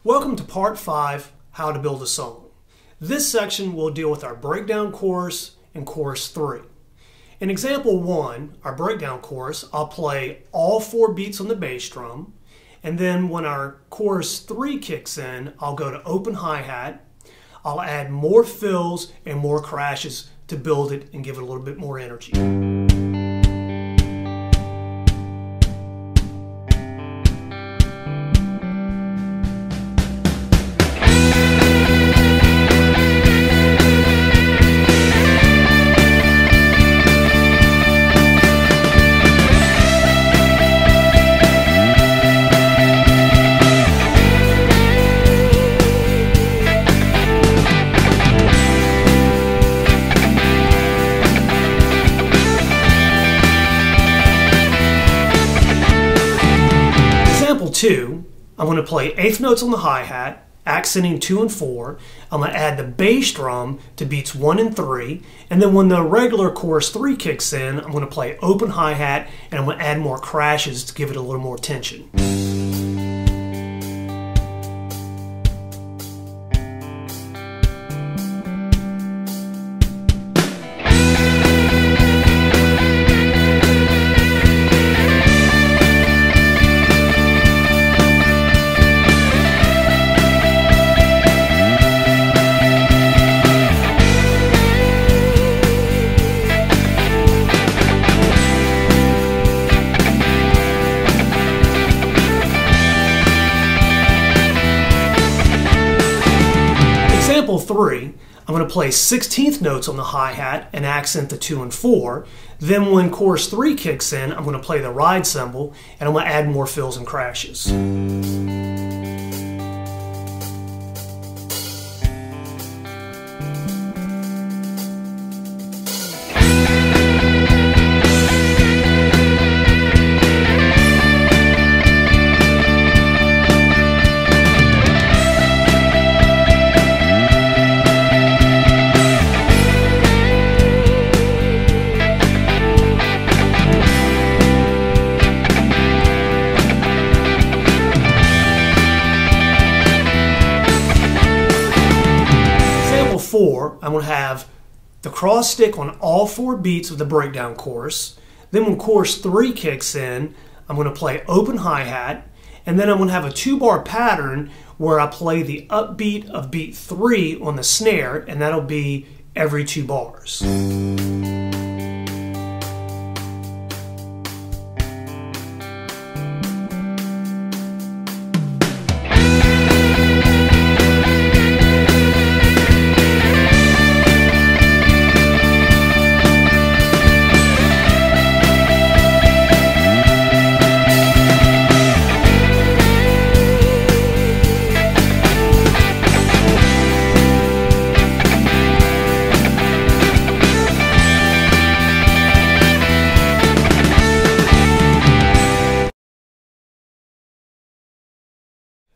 Welcome to Part 5, How to Build a Song. This section will deal with our breakdown chorus and chorus 3. In example 1, our breakdown chorus, I'll play all 4 beats on the bass drum, and then when our chorus 3 kicks in, I'll go to open hi-hat, I'll add more fills and more crashes to build it and give it a little bit more energy. Example 2, I'm going to play eighth notes on the hi-hat, accenting 2 and 4. I'm going to add the bass drum to beats 1 and 3, and then when the regular chorus 3 kicks in, I'm going to play open hi-hat and I'm going to add more crashes to give it a little more tension. Example 3, I'm going to play 16th notes on the hi-hat and accent the 2 and 4. Then when chorus 3 kicks in, I'm going to play the ride cymbal and I'm going to add more fills and crashes. I'm going to have the cross stick on all 4 beats of the breakdown chorus. Then when chorus 3 kicks in, I'm going to play open hi-hat, and then I'm going to have a 2-bar pattern where I play the upbeat of beat 3 on the snare, and that'll be every 2 bars.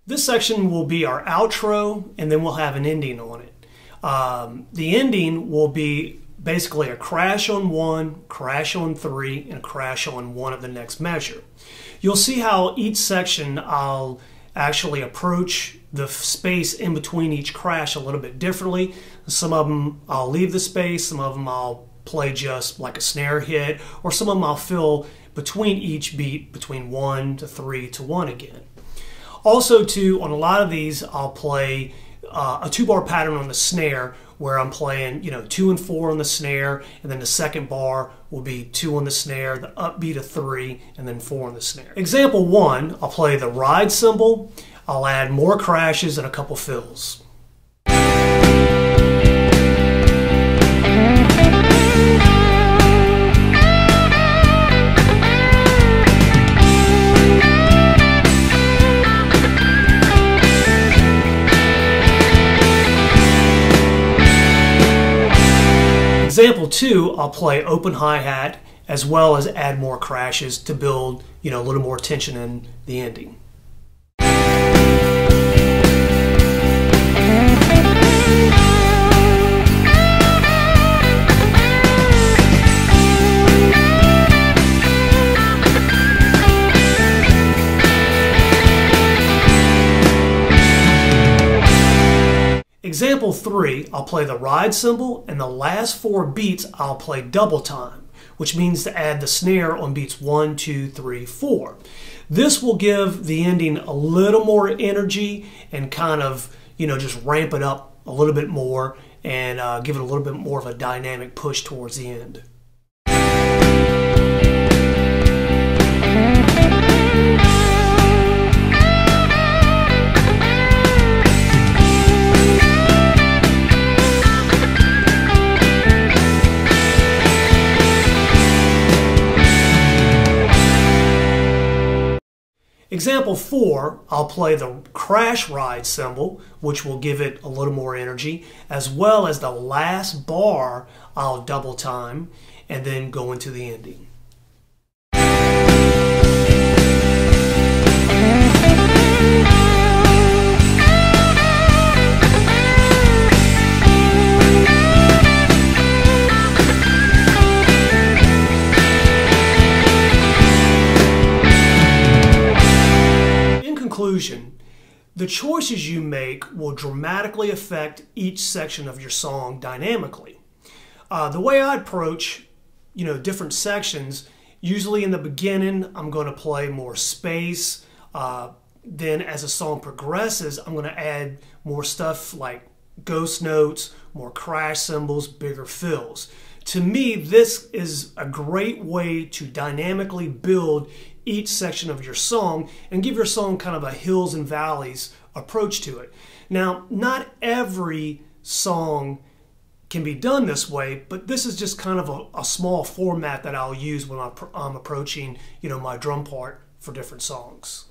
This section will be our outro, and then we'll have an ending on it. The ending will be basically a crash on 1, crash on 3, and a crash on 1 of the next measure. You'll see how each section I'll actually approach the space in between each crash a little bit differently. Some of them I'll leave the space, some of them I'll play just like a snare hit, or some of them I'll fill between each beat between 1 to 3 to 1 again. Also, too, on a lot of these, I'll play a 2-bar pattern on the snare where I'm playing, 2 and 4 on the snare, and then the second bar will be 2 on the snare, the upbeat of 3, and then 4 on the snare. Example 1, I'll play the ride cymbal, I'll add more crashes and a couple fills. Example 2, I'll play open hi-hat as well as add more crashes to build, a little more tension in the ending. example 3, I'll play the ride cymbal, and the last 4 beats I'll play double time, which means to add the snare on beats 1, 2, 3, 4. This will give the ending a little more energy and kind of, just ramp it up a little bit more and give it a little bit more of a dynamic push towards the end. Example 4, I'll play the crash ride cymbal, which will give it a little more energy, as well as the last bar I'll double time and then go into the ending. The choices you make will dramatically affect each section of your song dynamically. The way I approach, different sections, usually in the beginning, I'm going to play more space. Then as the song progresses, I'm going to add more stuff like ghost notes, more crash cymbals, bigger fills. To me, this is a great way to dynamically build each section of your song and give your song kind of a hills and valleys approach to it. Now, not every song can be done this way, but this is just kind of a small format that I'll use when I'm approaching, my drum part for different songs.